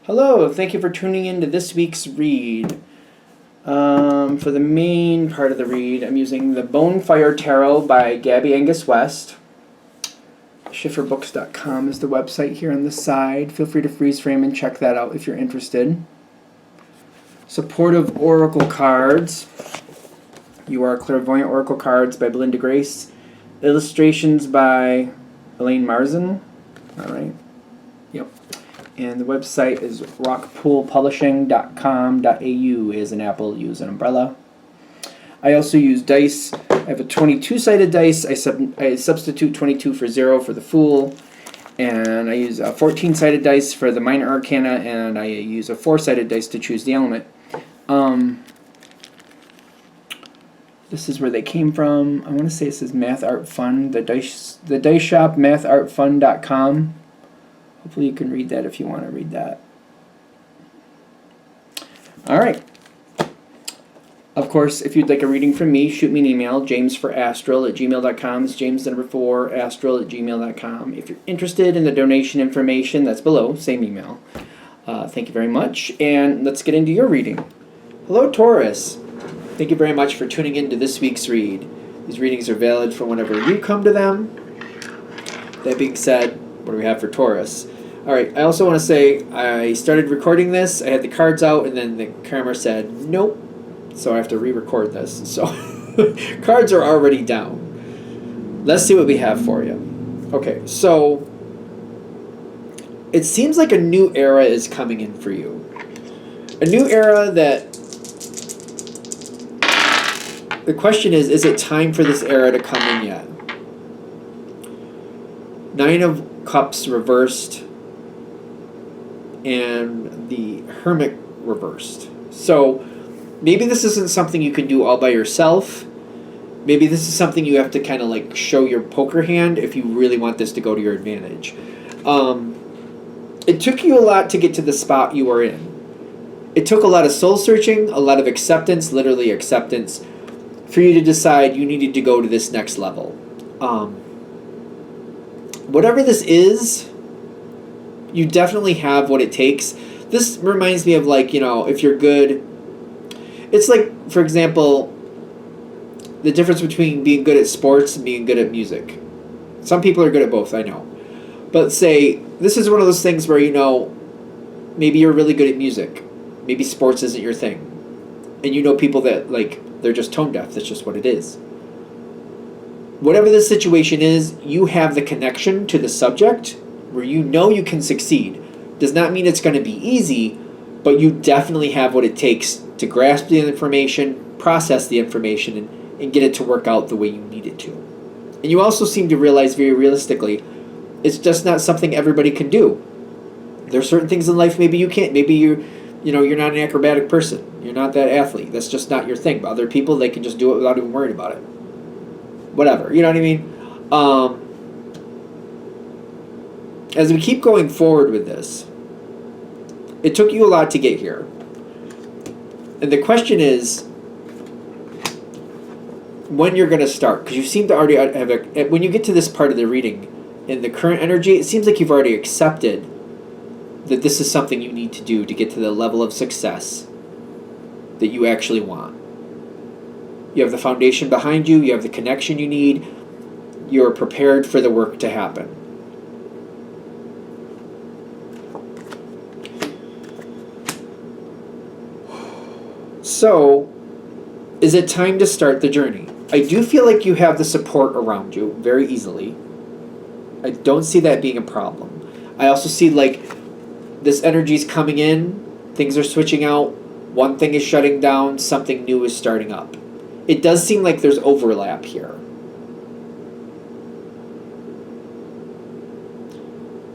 Hello, thank you for tuning in to this week's read. For the main part of the read, I'm using the Bonefire Tarot by Gabby Angus West. Schifferbooks.com is the website here on the side. Feel free to freeze frame and check that out if you're interested. Supportive Oracle Cards. You Are Clairvoyant Oracle Cards by Belinda Grace. Illustrations by Elaine Marzin. Alright. Yep. And the website is rockpoolpublishing.com.au is an apple, use an umbrella. I also use dice. I have a 22-sided dice. I substitute 22 for 0 for the Fool. And I use a 14-sided dice for the Minor Arcana, and I use a 4-sided dice to choose the element. This is where they came from. I want to say this is Math Art Fun, the dice shop, mathartfun.com. Hopefully you can read that if you want to read that. Alright. Of course, if you'd like a reading from me, shoot me an email, jamesforastral@gmail.com. It's james4astral@gmail.com. If you're interested in the donation information, that's below, same email. Thank you very much, and let's get into your reading. Hello, Taurus. Thank you very much for tuning in to this week's read. These readings are valid for whenever you come to them. That being said, what do we have for Taurus? Alright, I also want to say I started recording this, I had the cards out, and then the camera said, nope. So I have to re-record this. So, cards are already down. Let's see what we have for you. Okay, so, it seems like a new era is coming in for you. A new era that, the question is it time for this era to come in yet? 9 of Cups reversed, and the Hermit reversed. So, maybe this isn't something you can do all by yourself. Maybe this is something you have to kind of like show your poker hand if you really want this to go to your advantage. It took you a lot to get to the spot you are in. It took a lot of soul searching, a lot of acceptance, literally acceptance, for you to decide you needed to go to this next level. Whatever this is, you definitely have what it takes. This reminds me of, like, you know, if you're good, it's like, for example, the difference between being good at sports and being good at music. Some people are good at both, I know. But say, this is one of those things where, you know, maybe you're really good at music. Maybe sports isn't your thing. And you know people that, like, they're just tone deaf. That's just what it is. Whatever the situation is, you have the connection to the subject where you know you can succeed. Does not mean it's going to be easy, but you definitely have what it takes to grasp the information, process the information, and get it to work out the way you need it to. And you also seem to realize very realistically, it's just not something everybody can do. There are certain things in life maybe you can't. Maybe you're not an acrobatic person. You're not that athlete. That's just not your thing. But other people, they can just do it without even worrying about it. Whatever. You know what I mean? As we keep going forward with this, it took you a lot to get here. And the question is when you're going to start. Because you seem to already have when you get to this part of the reading, in the current energy, it seems like you've already accepted that this is something you need to do to get to the level of success that you actually want. You have the foundation behind you. You have the connection you need. You're prepared for the work to happen. So, is it time to start the journey? I do feel like you have the support around you very easily. I don't see that being a problem. I also see, like, this energy's coming in, things are switching out, one thing is shutting down, something new is starting up. It does seem like there's overlap here.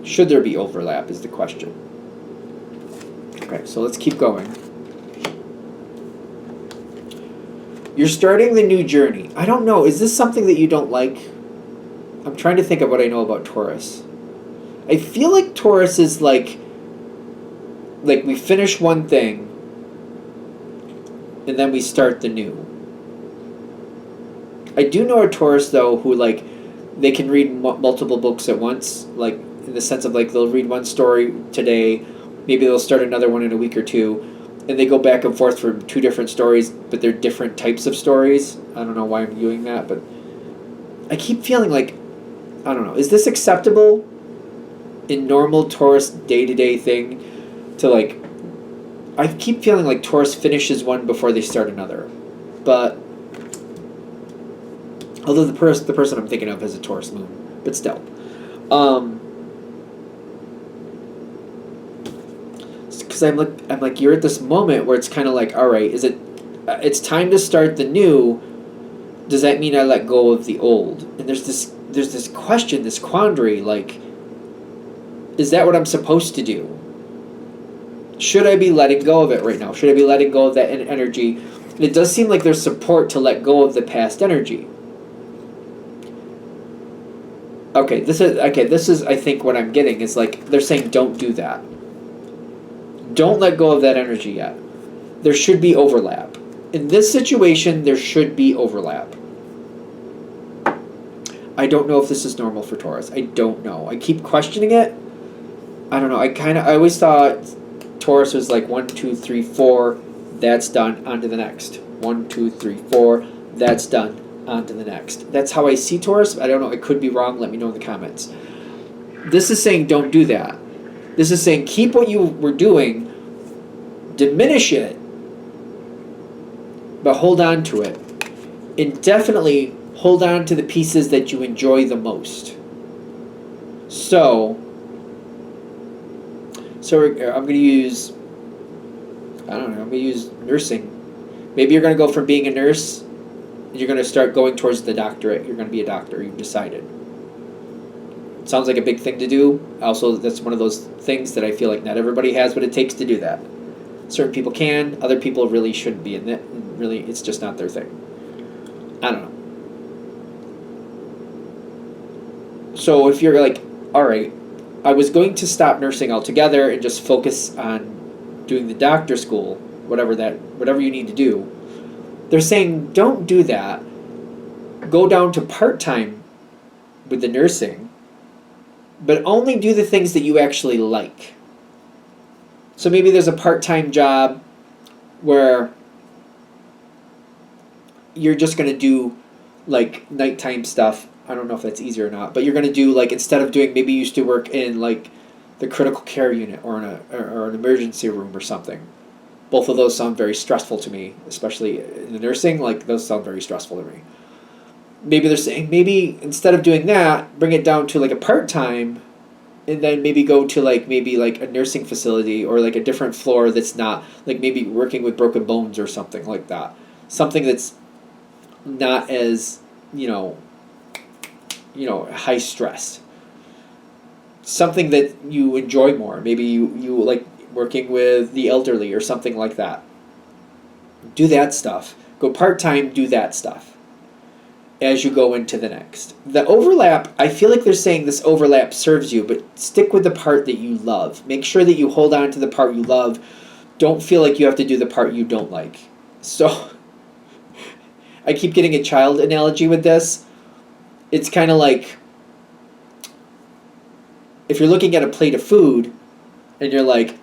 Should there be overlap is the question. Okay, so let's keep going. You're starting the new journey. I don't know, is this something that you don't like? I'm trying to think of what I know about Taurus. I feel like Taurus is like we finish one thing and then we start the new. I do know a Taurus, though, who, like, they can read multiple books at once, like, in the sense of, like, they'll read one story today, Maybe they'll start another one in a week or two, and they go back and forth for 2 different stories, but they're different types of stories. I don't know why I'm doing that, but I keep feeling like, I don't know, is this acceptable in normal Taurus day-to-day thing to like, I keep feeling like Taurus finishes one before they start another. But although the person I'm thinking of has a Taurus moon, but still. Because I'm like you're at this moment where it's kind of like, all right, is it? It's time to start the new. Does that mean I let go of the old? And there's this question, this quandary, like, is that what I'm supposed to do? Should I be letting go of it right now? Should I be letting go of that energy? It does seem like there's support to let go of the past energy. This is I think what I'm getting is like they're saying don't do that. Don't let go of that energy yet. There should be overlap. In this situation, there should be overlap. I don't know if this is normal for Taurus. I don't know. I keep questioning it. I don't know. I always thought Taurus was like 1, 2, 3, 4. That's done. On to the next. 1, 2, 3, 4. That's done. On to the next. That's how I see Taurus. I don't know. I could be wrong. Let me know in the comments. This is saying don't do that. This is saying keep what you were doing, diminish it, but hold on to it. And definitely hold on to the pieces that you enjoy the most. So I'm going to use, I'm going to use nursing. Maybe you're going to go from being a nurse, and you're going to start going towards the doctorate. You're going to be a doctor. You've decided. Sounds like a big thing to do. Also, that's one of those things that I feel like not everybody has what it takes to do that. Certain people can. Other people really shouldn't be in it. Really, it's just not their thing. I don't know. So if you're like, all right, I was going to stop nursing altogether and just focus on doing the doctor school, whatever you need to do. They're saying don't do that. Go down to part-time with the nursing, but only do the things that you actually like. So maybe there's a part-time job where you're just going to do like nighttime stuff. I don't know if that's easy or not, but you're going to do like, instead of doing, maybe you used to work in like the critical care unit or in an emergency room or something. Both of those sound very stressful to me, especially in the nursing. Like those sound very stressful to me. Maybe they're saying maybe instead of doing that, bring it down to like a part-time, and then maybe go to like maybe like a nursing facility or like a different floor that's not like maybe working with broken bones or something like that. Something that's not as, high stress. Something that you enjoy more. Maybe you like working with the elderly or something like that. Do that stuff. Go part-time, do that stuff as you go into the next. The overlap, I feel like they're saying this overlap serves you, but stick with the part that you love. Make sure that you hold on to the part you love. Don't feel like you have to do the part you don't like. So, I keep getting a child analogy with this. It's kind of like if you're looking at a plate of food and you're like,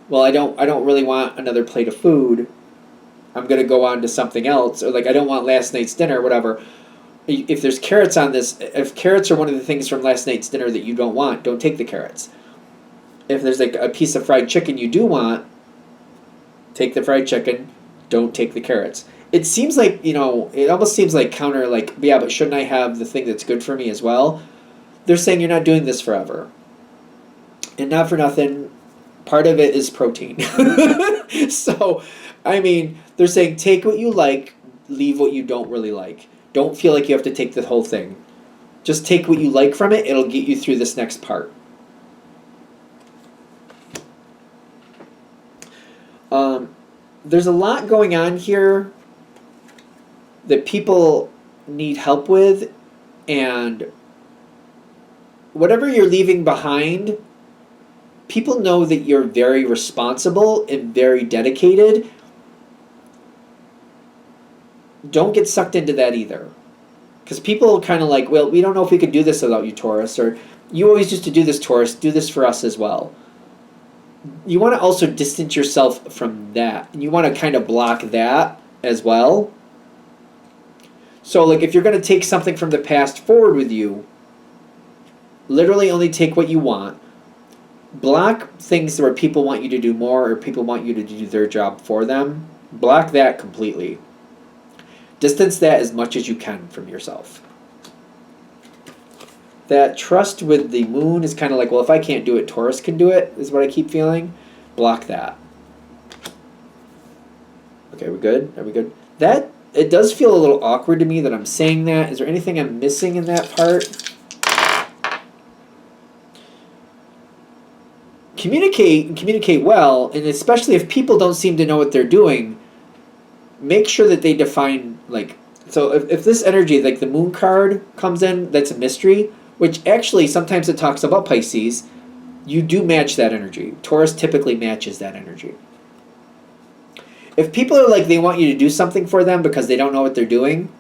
well, I don't really want another plate of food. I'm going to go on to something else. Or like, I don't want last night's dinner, whatever. If there's carrots on this, if carrots are one of the things from last night's dinner that you don't want, don't take the carrots. If there's like a piece of fried chicken you do want, take the fried chicken, don't take the carrots. It seems like, it almost seems like counter, like, yeah, but shouldn't I have the thing that's good for me as well? They're saying you're not doing this forever. And not for nothing, part of it is protein. So, they're saying take what you like, leave what you don't really like. Don't feel like you have to take the whole thing. Just take what you like from it. It'll get you through this next part. There's a lot going on here that people need help with, and whatever you're leaving behind, people know that you're very responsible and very dedicated. Don't get sucked into that either. Because people kind of like, well, we don't know if we could do this without you, Taurus, or you always used to do this, Taurus, do this for us as well. you want to also distance yourself from that. And you want to kind of block that as well. So like if you're going to take something from the past forward with you, literally only take what you want. Block things where people want you to do more or people want you to do their job for them. Block that completely. Distance that as much as you can from yourself. That trust with the moon is kind of like, well, if I can't do it, Taurus can do it, is what I keep feeling. Block that. Okay, we good? Are we good? That, it does feel a little awkward to me that I'm saying that. Is there anything I'm missing in that part? Communicate well, and especially if people don't seem to know what they're doing, make sure that they define, like, so if this energy, like the moon card comes in, that's a mystery, which actually sometimes it talks about Pisces, you do match that energy. Taurus typically matches that energy. If people are like, they want you to do something for them because they don't know what they're doing,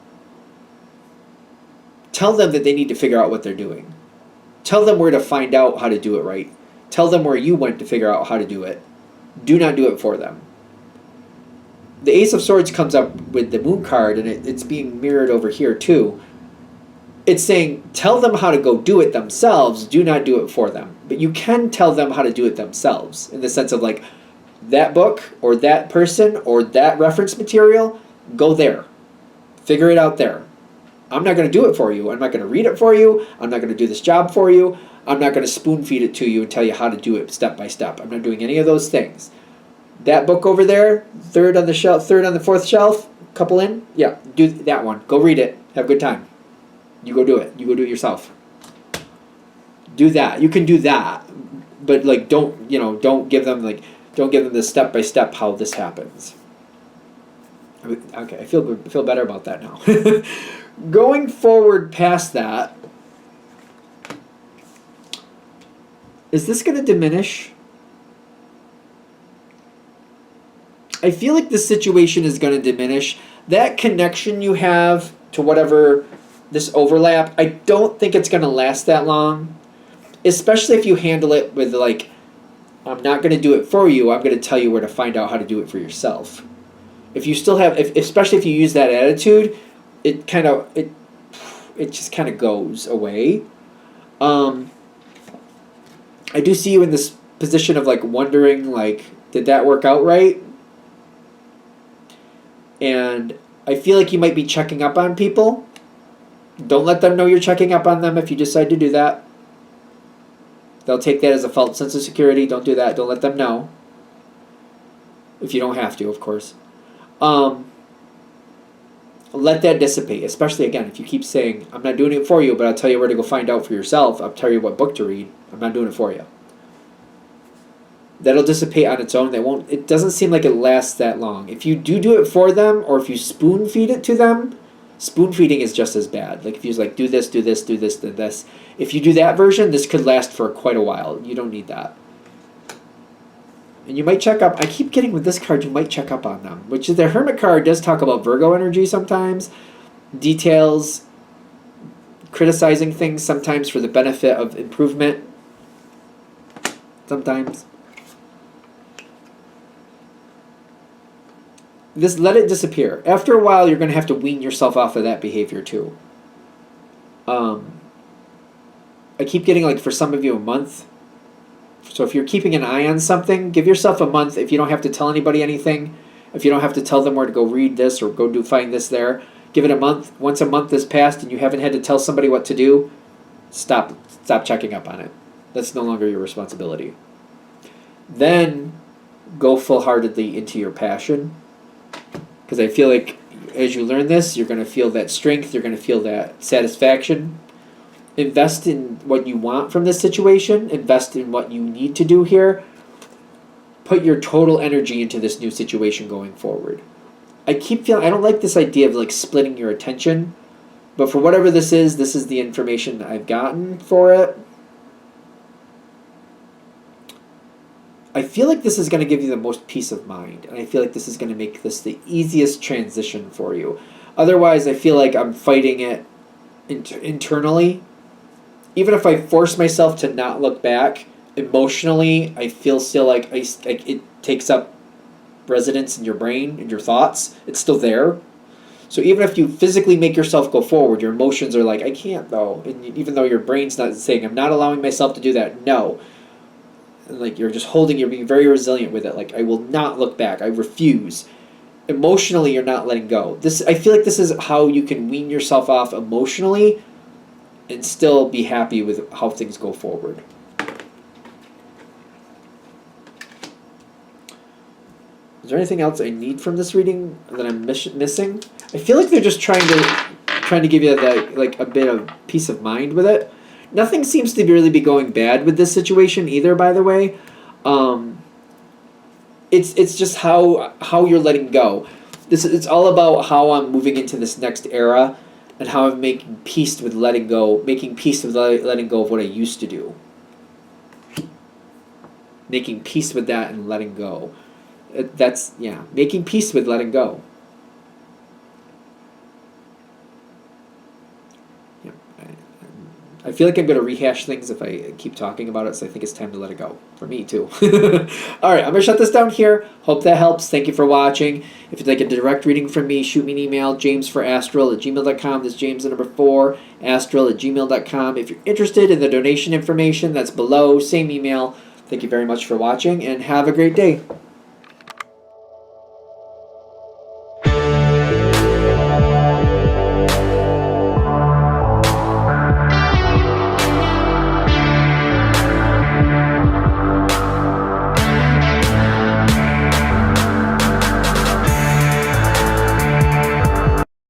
tell them that they need to figure out what they're doing. Tell them where to find out how to do it right. Tell them where you went to figure out how to do it. Do not do it for them. The Ace of Swords comes up with the Moon card, and it's being mirrored over here too. It's saying, tell them how to go do it themselves. Do not do it for them. But you can tell them how to do it themselves, in the sense of like, that book or that person or that reference material, go there. Figure it out there. I'm not going to do it for you. I'm not going to read it for you. I'm not going to do this job for you. I'm not going to spoon feed it to you and tell you how to do it step by step. I'm not doing any of those things. That book over there, third on the fourth shelf, couple in, yeah, do that one. Go read it. Have a good time. You go do it. You go do it yourself. Do that. You can do that, but like don't give them the step by step how this happens. Okay, I feel better about that now. Going forward past that, is this going to diminish? I feel like the situation is going to diminish. That connection you have to whatever this overlap, I don't think it's going to last that long. Especially if you handle it with like, I'm not going to do it for you, I'm going to tell you where to find out how to do it for yourself. If you still have, especially if you use that attitude, it just kind of goes away. I do see you in this position of like wondering, like, did that work out right? And I feel like you might be checking up on people. Don't let them know you're checking up on them if you decide to do that. They'll take that as a false sense of security. Don't do that. Don't let them know. If you don't have to, of course. Let that dissipate, especially, again, if you keep saying, I'm not doing it for you, but I'll tell you where to go find out for yourself. I'll tell you what book to read. I'm not doing it for you. That'll dissipate on its own. It doesn't seem like it lasts that long. If you do it for them, or if you spoon feed it to them, spoon feeding is just as bad. Like if you like, do this, do this, do this, do this. If you do that version, this could last for quite a while. You don't need that. And you might check up. I keep getting with this card, you might check up on them. Which is the Hermit card does talk about Virgo energy sometimes. Details, criticizing things sometimes for the benefit of improvement. Sometimes. Let it disappear. After a while, you're going to have to wean yourself off of that behavior too. I keep getting, like, for some of you, a month. So if you're keeping an eye on something, give yourself a month. If you don't have to tell anybody anything, if you don't have to tell them where to go read this or go find this there, give it a month. Once a month has passed and you haven't had to tell somebody what to do, stop checking up on it. That's no longer your responsibility. Then go full-heartedly into your passion. Because I feel like as you learn this, you're going to feel that strength, you're going to feel that satisfaction. Invest in what you want from this situation. Invest in what you need to do here. Put your total energy into this new situation going forward. I keep feeling, I don't like this idea of like splitting your attention, but for whatever this is the information I've gotten for it. I feel like this is going to give you the most peace of mind, and I feel like this is going to make this the easiest transition for you. Otherwise, I feel like I'm fighting it internally. Even if I force myself to not look back, Emotionally, I feel still like it takes up residence in your brain and your thoughts. It's still there. So even if you physically make yourself go forward, your emotions are like, I can't though. And even though your brain's not saying, I'm not allowing myself to do that, no. And like you're just holding, you're being very resilient with it. Like, I will not look back. I refuse. Emotionally, you're not letting go. I feel like this is how you can wean yourself off emotionally and still be happy with how things go forward. Is there anything else I need from this reading that I'm missing? I feel like they're just trying to give you like a bit of peace of mind with it. Nothing seems to really be going bad with this situation either. By the way, it's just how you're letting go. It's all about how I'm moving into this next era, and how I'm making peace with letting go, making peace with letting go of what I used to do. Making peace with that and letting go. That's, yeah, making peace with letting go. Yeah, I feel like I'm going to rehash things if I keep talking about it, so I think it's time to let it go. For me, too. Alright, I'm going to shut this down here. Hope that helps. Thank you for watching. If you'd like a direct reading from me, shoot me an email, jamesforastral@gmail.com. That's James the number 4, astral@gmail.com. If you're interested in the donation information, that's below. Same email. Thank you very much for watching, and have a great day.